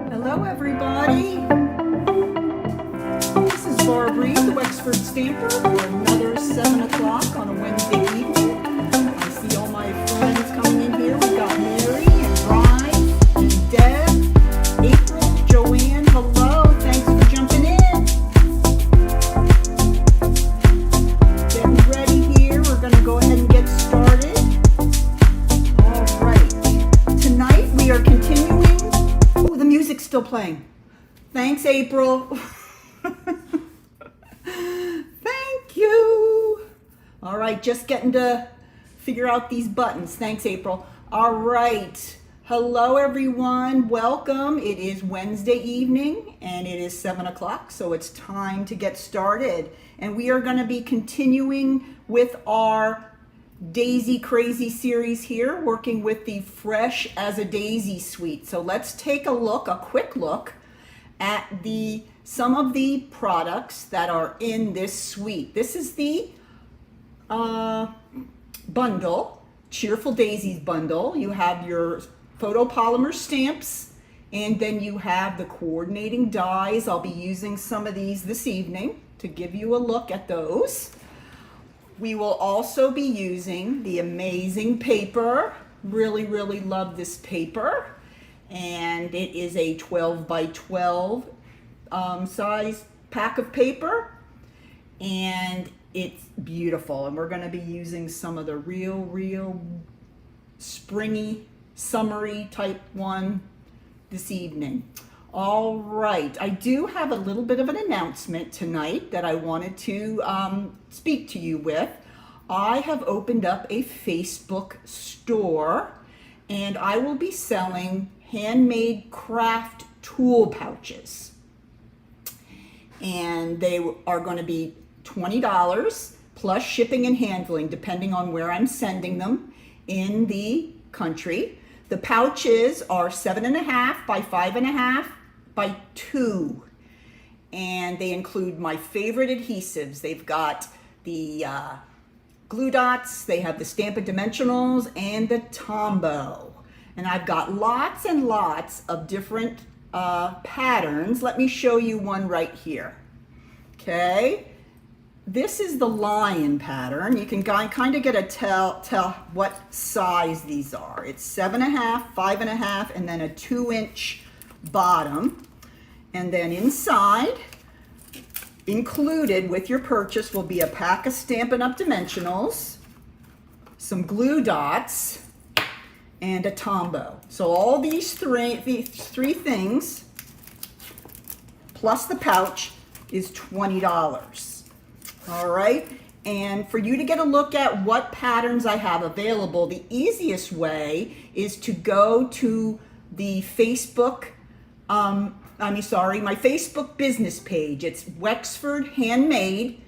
Hello everybody, this is Barbara, the Wexford Stamper, for another 7 o'clock on a Wednesday evening. I see all my friends coming in here. We've got Mary and Brian and Deb, April, Joanne, hello, thanks for jumping in. Getting ready here, we're going to go ahead and get started. All right, tonight we are continuing. Oh, the music's still playing. Thanks, April. Thank you. All right, just getting to figure out these buttons. Thanks, April. All right. Hello, everyone. Welcome. It is Wednesday evening, and it is 7 o'clock, so it's time to get started. And we are going to be continuing with our Daisy Crazy series here, working with the Fresh as a Daisy suite. So let's take a quick look at some of the products that are in this suite. This is the bundle, Cheerful Daisies bundle. You have your photopolymer stamps, and then you have the coordinating dies. I'll be using some of these this evening to give you a look at those. We will also be using the amazing paper. Really, really love this paper. And it is a 12 by 12 size pack of paper. And it's beautiful. And we're going to be using some of the real springy, summery type one this evening. All right, I do have a little bit of an announcement tonight that I wanted to speak to you with. I have opened up a Facebook store, and I will be selling handmade craft tool pouches. And they are going to be $20 plus shipping and handling, depending on where I'm sending them in the country. The pouches are 7.5 by 5.5 by 2, and they include my favorite adhesives. They've got the glue dots, they have the Stampin' Dimensionals, and the Tombow. And I've got lots and lots of different patterns. Let me show you one right here. Okay, this is the lion pattern. You can kind of get a tell what size these are. It's 7.5, 5.5, and then a 2-inch bottom. And then inside, included with your purchase, will be a pack of Stampin' Up! Dimensionals, some glue dots, and a Tombow. So all these three things, plus the pouch, is $20. All right, and for you to get a look at what patterns I have available, the easiest way is to go to the Facebook, my Facebook business page. It's Wexford Handmade,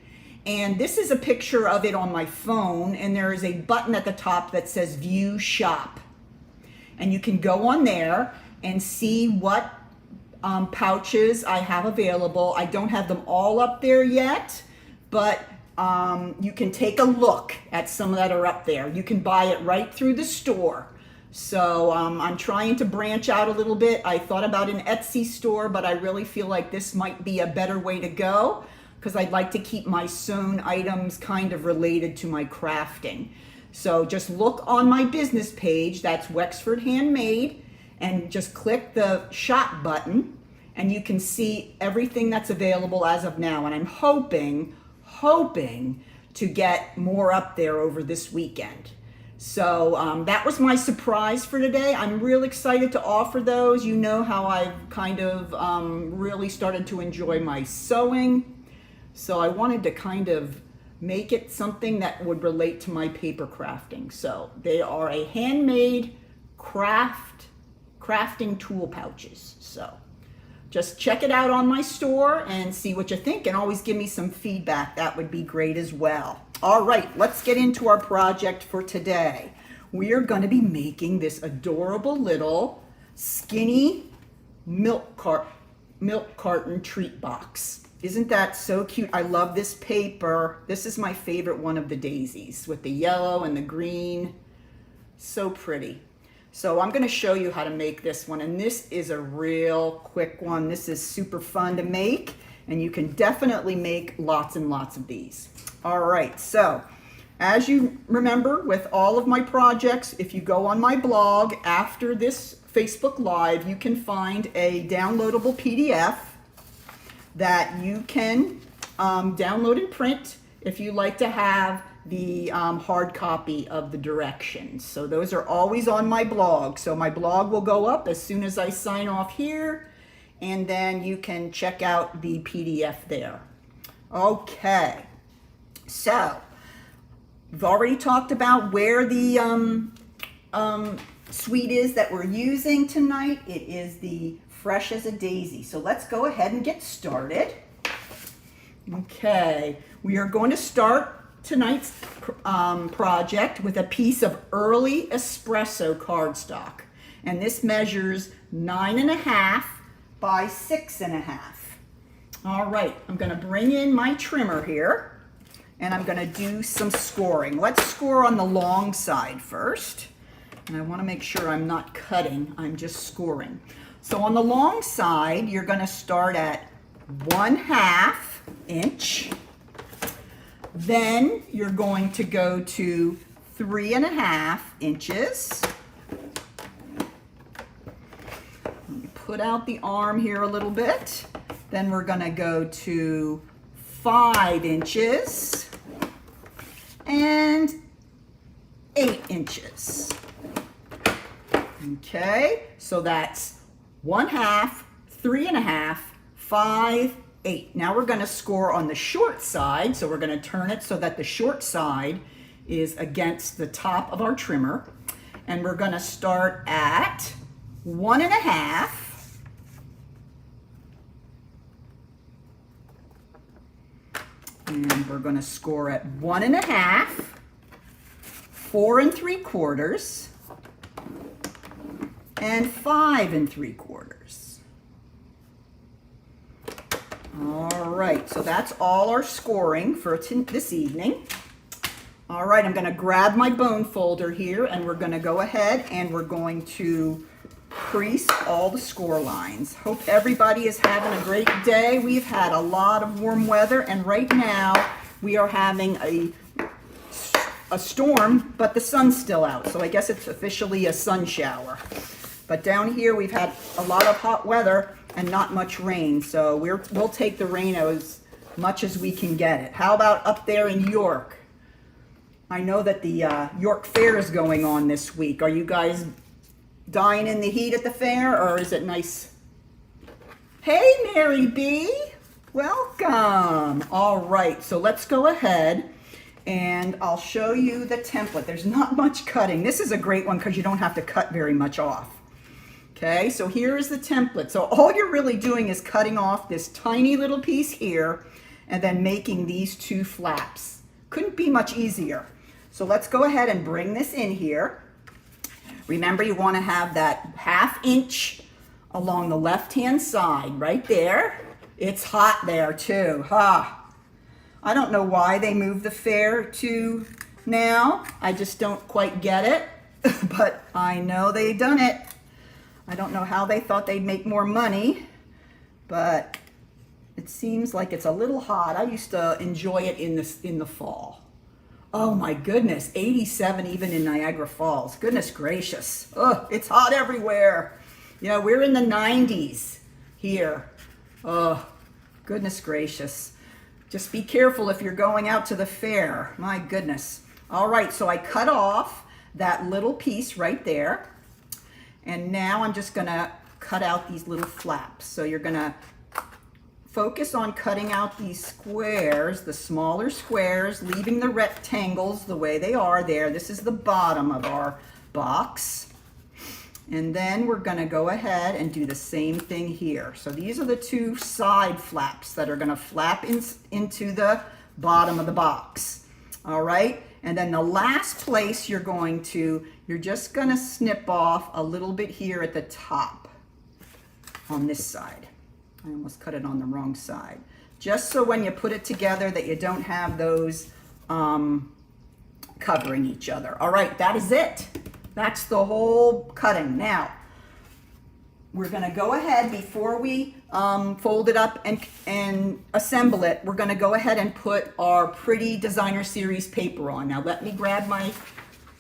and this is a picture of it on my phone, and there is a button at the top that says View Shop. And you can go on there and see what pouches I have available. I don't have them all up there yet, but you can take a look at some that are up there. You can buy it right through the store. So I'm trying to branch out a little bit. I thought about an Etsy store, but I really feel like this might be a better way to go because I'd like to keep my sewn items kind of related to my crafting. So just look on my business page, that's Wexford Handmade, and just click the shop button and you can see everything that's available as of now. And I'm hoping to get more up there over this weekend. So that was my surprise for today. I'm real excited to offer those. You know how I've kind of really started to enjoy my sewing. So I wanted to kind of make it something that would relate to my paper crafting. So they are a handmade crafting tool pouches. So just check it out on my store and see what you think, and always give me some feedback. That would be great as well. All right, let's get into our project for today. We are going to be making this adorable little skinny milk carton treat box. Isn't that so cute? I love this paper. This is my favorite one of the daisies with the yellow and the green. So pretty. So I'm going to show you how to make this one, and this is a real quick one. This is super fun to make, and you can definitely make lots and lots of these. All right, so as you remember with all of my projects, if you go on my blog after this Facebook Live, you can find a downloadable PDF that you can download and print if you like to have the hard copy of the directions. So those are always on my blog. So my blog will go up as soon as I sign off here, and then you can check out the PDF there. Okay, so we've already talked about where the sweet is that we're using tonight. It is the Fresh as a Daisy. So let's go ahead and get started. Okay, we are going to start tonight's project with a piece of early espresso cardstock, and this measures 9.5 by 6.5. All right, I'm going to bring in my trimmer here, and I'm going to do some scoring. Let's score on the long side first, and I want to make sure I'm not cutting, I'm just scoring. So on the long side, you're going to start at 1/2 inch. Then you're going to go to 3.5 inches. Let me put out the arm here a little bit. Then we're going to go to 5 inches and 8 inches. Okay, so that's 1/2, 3.5, 5, 8. Now we're going to score on the short side, so we're going to turn it so that the short side is against the top of our trimmer, and we're going to start at 1.5, and we're going to score at 1.5, 4 3/4, and 5 3/4. All right, so that's all our scoring for this evening. All right, I'm gonna grab my bone folder here and we're gonna go ahead and we're going to crease all the score lines. Hope everybody is having a great day. We've had a lot of warm weather and right now we are having a storm, but the sun's still out. So I guess it's officially a sun shower. But down here we've had a lot of hot weather and not much rain. So we'll take the rain as much as we can get it. How about up there in York? I know that the York Fair is going on this week. Are you guys dying in the heat at the fair, or is it nice? Hey, Mary B. Welcome. All right, so let's go ahead and I'll show you the template. There's not much cutting. This is a great one because you don't have to cut very much off. Okay, so here is the template. So all you're really doing is cutting off this tiny little piece here and then making these two flaps. Couldn't be much easier. So let's go ahead and bring this in here. Remember, you want to have that 1/2 inch along the left-hand side right there. It's hot there too, huh? I don't know why they moved the fair to now. I just don't quite get it, but I know they done it. I don't know how they thought they'd make more money, but it seems like it's a little hot. I used to enjoy it in the fall. Oh my goodness, 87 even in Niagara Falls. Goodness gracious. Oh, it's hot everywhere. You know, we're in the 90s here. Oh, goodness gracious. Just be careful if you're going out to the fair. My goodness. All right, so I cut off that little piece right there. And now I'm just gonna cut out these little flaps. So you're gonna focus on cutting out these squares, the smaller squares, leaving the rectangles the way they are there. This is the bottom of our box. And then we're gonna go ahead and do the same thing here. So these are the two side flaps that are gonna flap into the bottom of the box. All right, and then the last place you're just gonna snip off a little bit here at the top on this side. I almost cut it on the wrong side. Just so when you put it together that you don't have those covering each other. All right, that is it. That's the whole cutting. Now, we're gonna go ahead before we fold it up and assemble it. We're gonna go ahead and put our pretty designer series paper on. Now let me grab my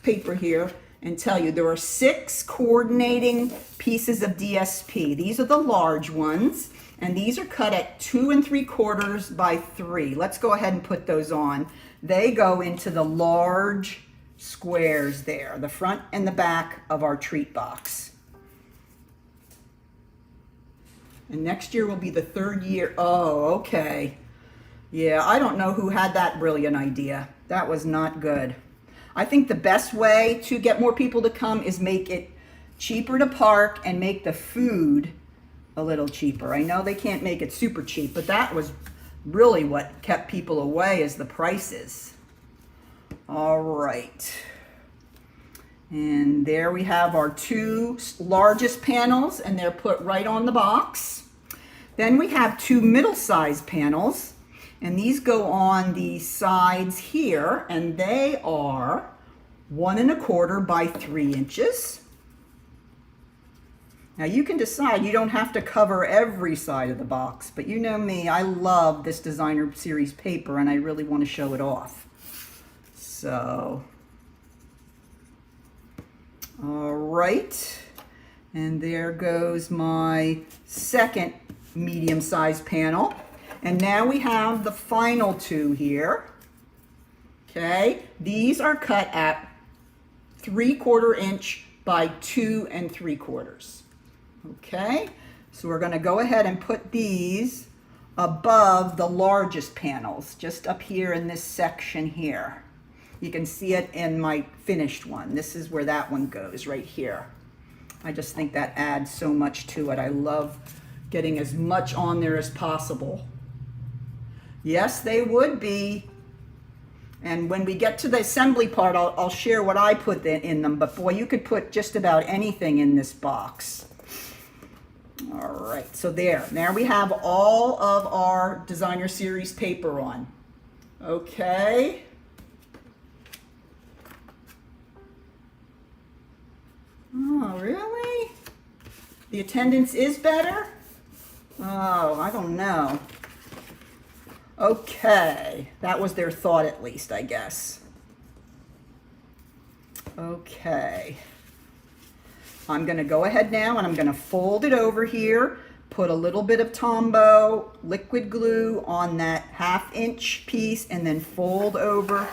paper here and tell you there are 6 coordinating pieces of DSP. These are the large ones, and these are cut at 2 3/4 by 3. Let's go ahead and put those on. They go into the large squares there, the front and the back of our treat box. And next year will be the 3rd year. Oh, okay. Yeah, I don't know who had that brilliant idea. That was not good. I think the best way to get more people to come is make it cheaper to park and make the food a little cheaper. I know they can't make it super cheap, but that was really what kept people away, is the prices. All right. And there we have our 2 largest panels, and they're put right on the box. Then we have 2 middle-sized panels, and these go on the sides here, and they are 1 1/4 by 3 inches. Now you can decide, you don't have to cover every side of the box, but you know me, I love this designer series paper and I really want to show it off. So, all right, and there goes my second medium-sized panel. And now we have the final 2 here. Okay, these are cut at 3/4 inch by 2 3/4. Okay, so we're going to go ahead and put these above the largest panels, just up here in this section here. You can see it in my finished one. This is where that one goes, right here. I just think that adds so much to it. I love getting as much on there as possible. Yes, they would be. And when we get to the assembly part, I'll share what I put in them. But boy, you could put just about anything in this box. All right, so there. Now we have all of our designer series paper on. Okay. Oh, really? The attendance is better? Oh, I don't know. Okay, that was their thought at least, I guess. Okay. I'm going to go ahead now and I'm going to fold it over here, put a little bit of Tombow liquid glue on that 1/2-inch piece, and then fold over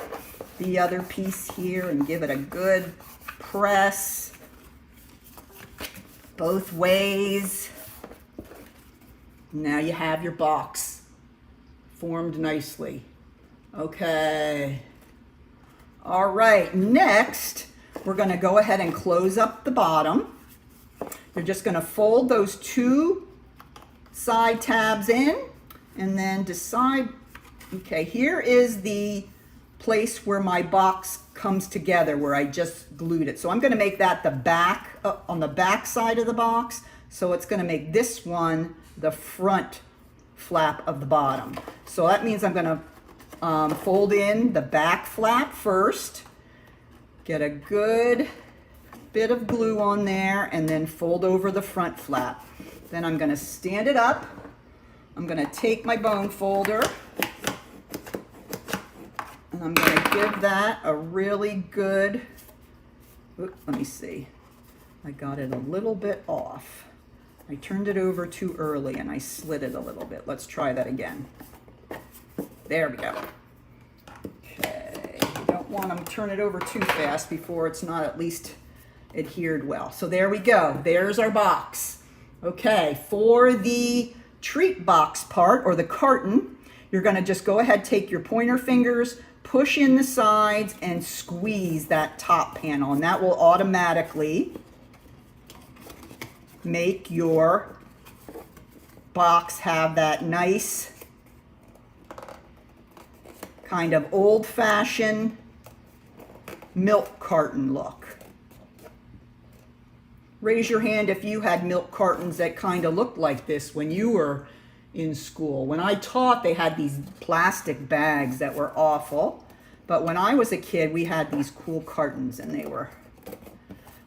the other piece here and give it a good press both ways. Now you have your box formed nicely. Okay. All right, next we're going to go ahead and close up the bottom. You're just going to fold those 2 side tabs in and then decide, okay, here is the place where my box comes together, where I just glued it. So I'm going to make that the back, on the back side of the box. So it's going to make this one the front flap of the bottom. So that means I'm going to fold in the back flap first. Get a good bit of glue on there and then fold over the front flap. Then I'm going to stand it up. I'm going to take my bone folder and I'm going to give that a really good, let me see, I got it a little bit off. I turned it over too early and I slid it a little bit. Let's try that again. There we go. Want to turn it over too fast before it's not at least adhered well. So there we go. There's our box. Okay, for the treat box part, or the carton, you're going to just go ahead, take your pointer fingers, push in the sides, and squeeze that top panel. And that will automatically make your box have that nice kind of old-fashioned milk carton look. Raise your hand if you had milk cartons that kind of looked like this when you were in school. When I taught, they had these plastic bags that were awful. But when I was a kid, we had these cool cartons and they were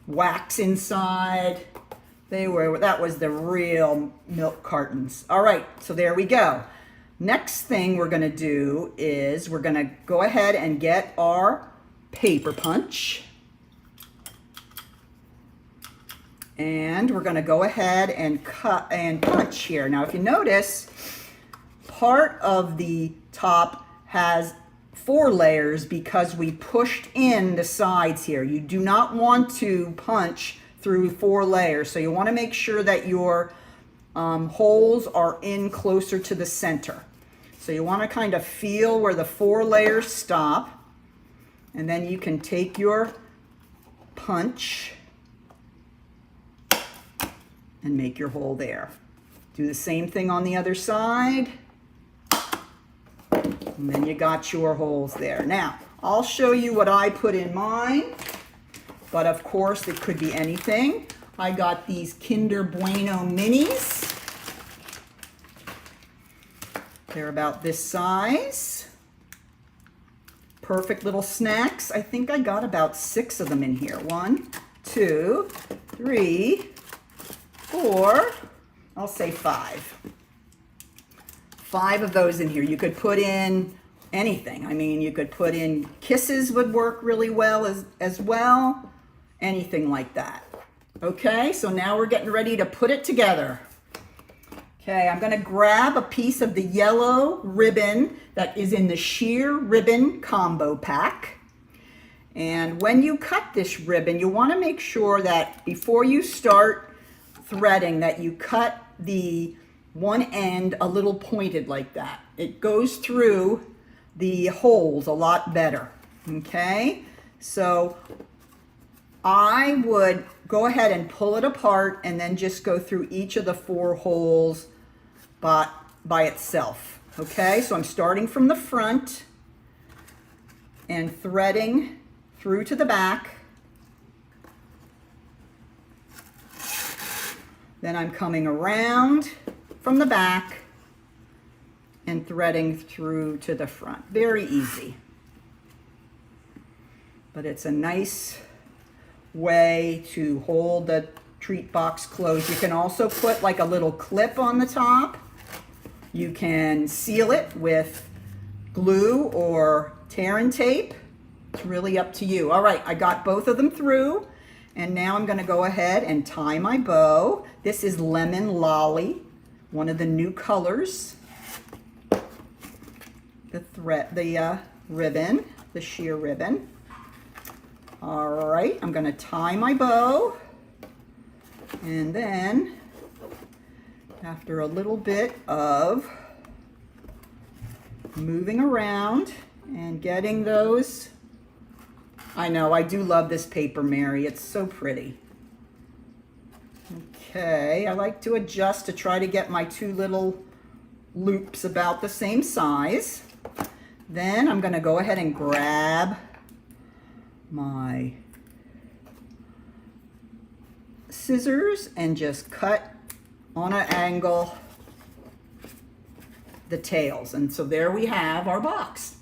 wax inside. That was the real milk cartons. All right, so there we go. Next thing we're going to do is we're going to go ahead and get our paper punch. And we're going to go ahead and cut and punch here. Now, if you notice, part of the top has 4 layers because we pushed in the sides here. You do not want to punch through 4 layers. So you want to make sure that your holes are in closer to the center. So you want to kind of feel where the 4 layers stop. And then you can take your punch and make your hole there. Do the same thing on the other side. And then you got your holes there. Now, I'll show you what I put in mine. But of course, it could be anything. I got these Kinder Bueno minis. They're about this size. Perfect little snacks. I think I got about 6 of them in here. 1, 2, 3, 4, I'll say 5. 5 of those in here. You could put in anything. I mean, you could put in kisses would work really well as well. Anything like that. Okay, so now we're getting ready to put it together. Okay, I'm going to grab a piece of the yellow ribbon that is in the sheer ribbon combo pack. And when you cut this ribbon, you want to make sure that before you start threading that you cut the one end a little pointed like that. It goes through the holes a lot better. Okay, so I would go ahead and pull it apart and then just go through each of the 4 holes by itself. Okay, so I'm starting from the front and threading through to the back. Then I'm coming around from the back and threading through to the front. Very easy. But it's a nice way to hold the treat box closed. You can also put like a little clip on the top. You can seal it with glue or tear and tape. It's really up to you. All right, I got both of them through, and now I'm going to go ahead and tie my bow. This is Lemon Lolly, one of the new colors. The ribbon, the sheer ribbon. All right, I'm going to tie my bow, and then after a little bit of moving around and getting those, I know, I do love this paper, Mary. It's so pretty. Okay, I like to adjust to try to get my two little loops about the same size. Then I'm going to go ahead and grab my scissors and just cut on an angle the tails. And so there we have our box.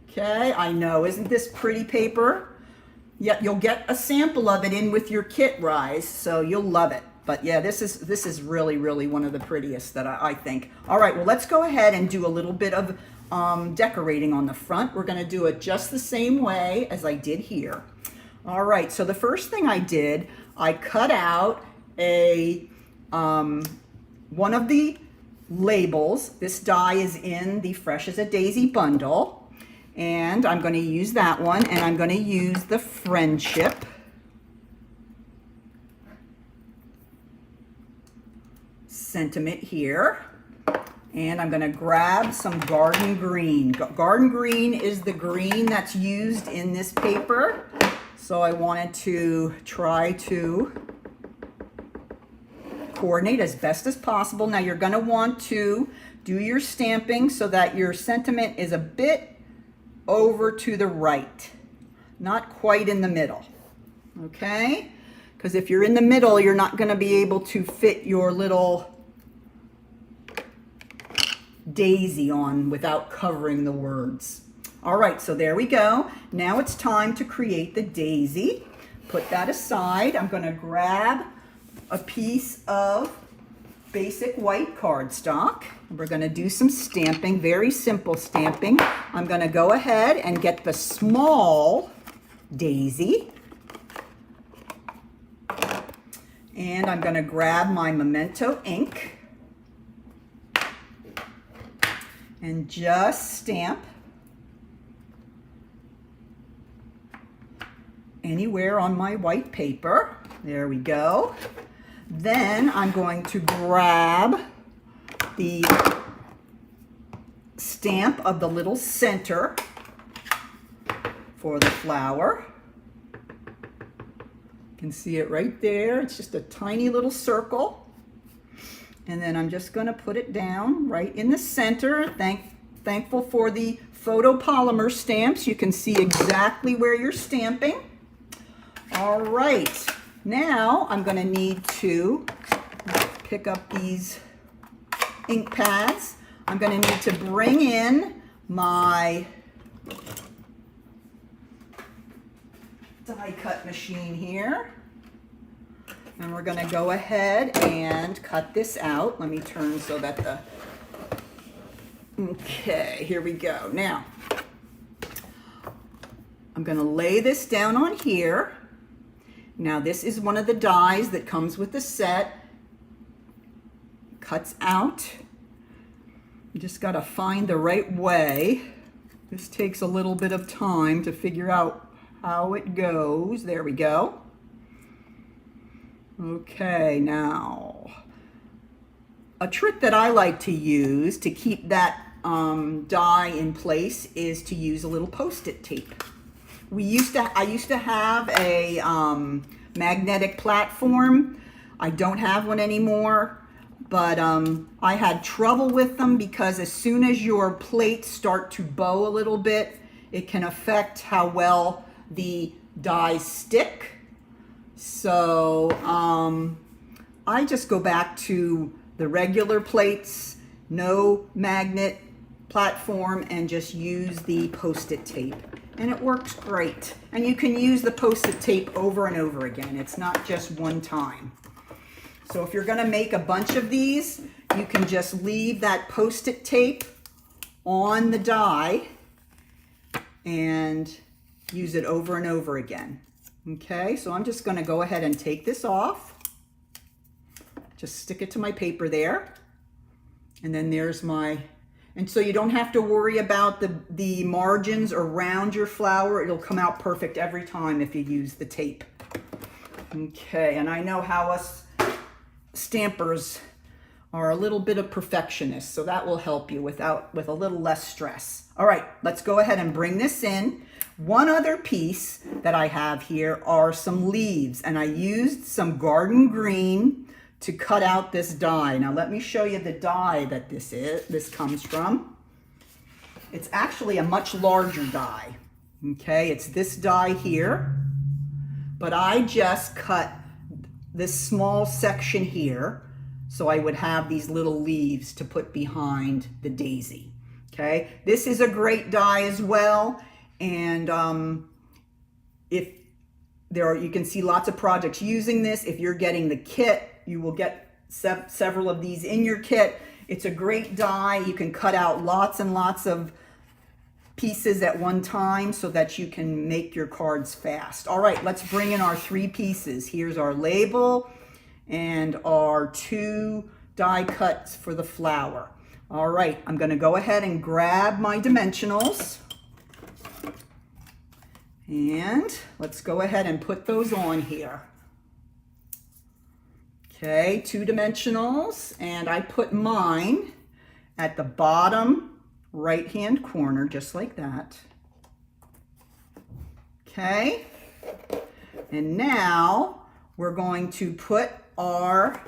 Okay, I know, isn't this pretty paper? Yeah, you'll get a sample of it in with your kit, Rise, so you'll love it. But yeah, this is really, really one of the prettiest that I think. All right, well, let's go ahead and do a little bit of decorating on the front. We're going to do it just the same way as I did here. All right, so the first thing I did, I cut out one of the labels. This die is in the Fresh as a Daisy bundle, and I'm going to use that one, and I'm going to use the friendship sentiment here, and I'm going to grab some garden green. Garden green is the green that's used in this paper, so I wanted to try to coordinate as best as possible. Now you're going to want to do your stamping so that your sentiment is a bit over to the right, not quite in the middle, okay? Because if you're in the middle, you're not going to be able to fit your little daisy on without covering the words. All right, so there we go. Now it's time to create the daisy. Put that aside. I'm going to grab a piece of basic white cardstock. We're going to do some stamping, very simple stamping. I'm going to go ahead and get the small daisy. And I'm going to grab my Memento ink and just stamp anywhere on my white paper. There we go. Then I'm going to grab the stamp of the little center for the flower. You can see it right there. It's just a tiny little circle. And then I'm just going to put it down right in the center. Thankful for the photopolymer stamps. You can see exactly where you're stamping. All right. Now I'm going to need to pick up these ink pads. I'm going to need to bring in my die cut machine here. And we're going to go ahead and cut this out. Let me turn so that the... Okay, here we go. Now, I'm going to lay this down on here. Now, this is one of the dies that comes with the set. Cuts out. You just got to find the right way. This takes a little bit of time to figure out how it goes. There we go. Okay, now, a trick that I like to use to keep that die in place is to use a little Post-it tape. I used to have a magnetic platform. I don't have one anymore, but I had trouble with them because as soon as your plates start to bow a little bit, it can affect how well the dies stick. So I just go back to the regular plates, no magnet platform, and just use the Post-it tape. And it works great. And you can use the Post-it tape over and over again. It's not just one time. So if you're going to make a bunch of these, you can just leave that Post-it tape on the die and use it over and over again. Okay, so I'm just going to go ahead and take this off. Just stick it to my paper there. And then there's my, and so you don't have to worry about the margins around your flower. It'll come out perfect every time if you use the tape. Okay, and I know how us stampers are a little bit of perfectionists, so that will help you with a little less stress. All right, let's go ahead and bring this in. One other piece that I have here are some leaves, and I used some garden green to cut out this die. Now let me show you the die that this comes from. It's actually a much larger die. Okay, it's this die here, but I just cut this small section here so I would have these little leaves to put behind the daisy. Okay, this is a great die as well, and if there are, you can see lots of projects using this. If you're getting the kit, you will get several of these in your kit. It's a great die. You can cut out lots and lots of pieces at one time so that you can make your cards fast. All right, let's bring in our 3 pieces. Here's our label and our 2 die cuts for the flower. All right, I'm going to go ahead and grab my dimensionals. And let's go ahead and put those on here. Okay, 2 dimensionals, and I put mine at the bottom right-hand corner, just like that. Okay, and now we're going to put our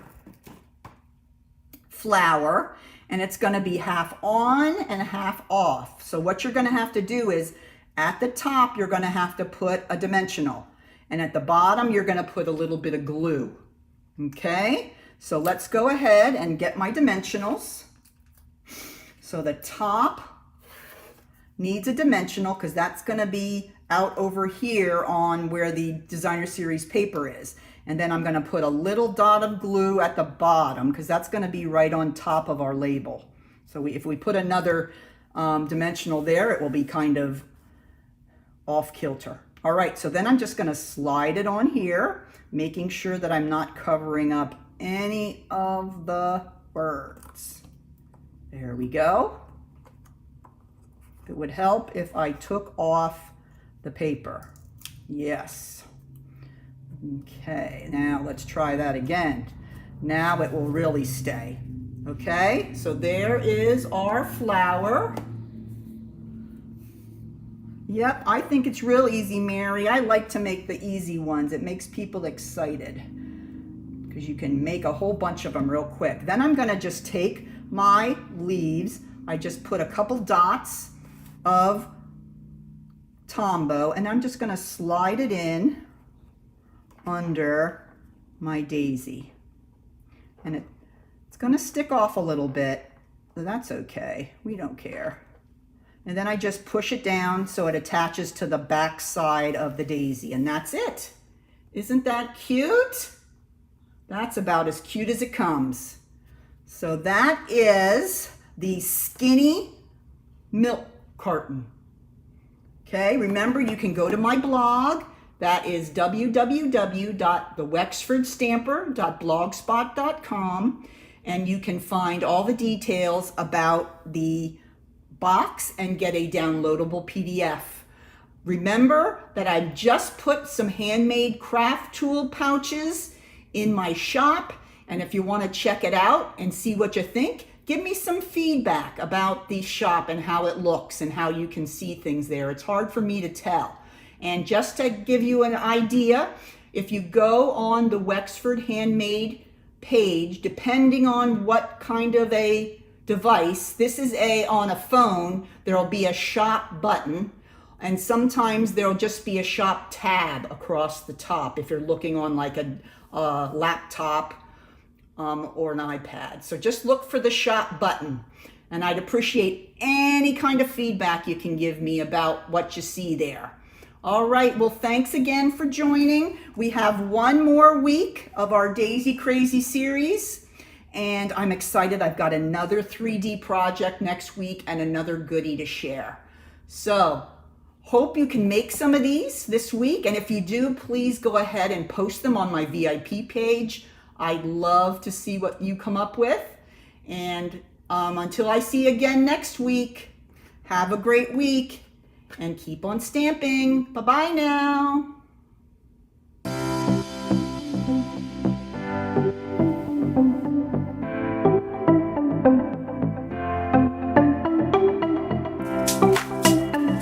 flower, and it's going to be half on and half off. So what you're going to have to do is at the top, you're going to have to put a dimensional, and at the bottom, you're going to put a little bit of glue. Okay, so let's go ahead and get my dimensionals. So the top needs a dimensional because that's going to be out over here on where the designer series paper is. And then I'm going to put a little dot of glue at the bottom because that's going to be right on top of our label. So if we put another dimensional there, it will be kind of off kilter. All right, so then I'm just going to slide it on here, making sure that I'm not covering up any of the birds. There we go. It would help if I took off the paper. Yes. Okay, now let's try that again. Now it will really stay. Okay, so there is our flower. Yep, I think it's real easy, Mary. I like to make the easy ones. It makes people excited because you can make a whole bunch of them real quick. Then I'm gonna just take my leaves. I just put a couple dots of Tombow, and I'm just gonna slide it in under my daisy. And it's gonna stick off a little bit, but that's okay. We don't care. And then I just push it down so it attaches to the back side of the daisy, and that's it. Isn't that cute? That's about as cute as it comes. So that is the skinny milk carton. Okay, remember you can go to my blog. That is www.thewexfordstamper.blogspot.com, and you can find all the details about the box and get a downloadable PDF. Remember that I just put some handmade craft tool pouches in my shop, and if you want to check it out and see what you think, give me some feedback about the shop and how it looks and how you can see things there. It's hard for me to tell. And just to give you an idea, if you go on the Wexford Handmade page, depending on what kind of a device, this is on a phone, there'll be a shop button, and sometimes there'll just be a shop tab across the top if you're looking on like a laptop or an iPad. So just look for the shop button. And I'd appreciate any kind of feedback you can give me about what you see there. All right, well, thanks again for joining. We have one more week of our Daisy Crazy series, and I'm excited. I've got another 3D project next week and another goodie to share. So, hope you can make some of these this week, and if you do, please go ahead and post them on my VIP page. I'd love to see what you come up with. And until I see you again next week, have a great week and keep on stamping. Bye-bye now.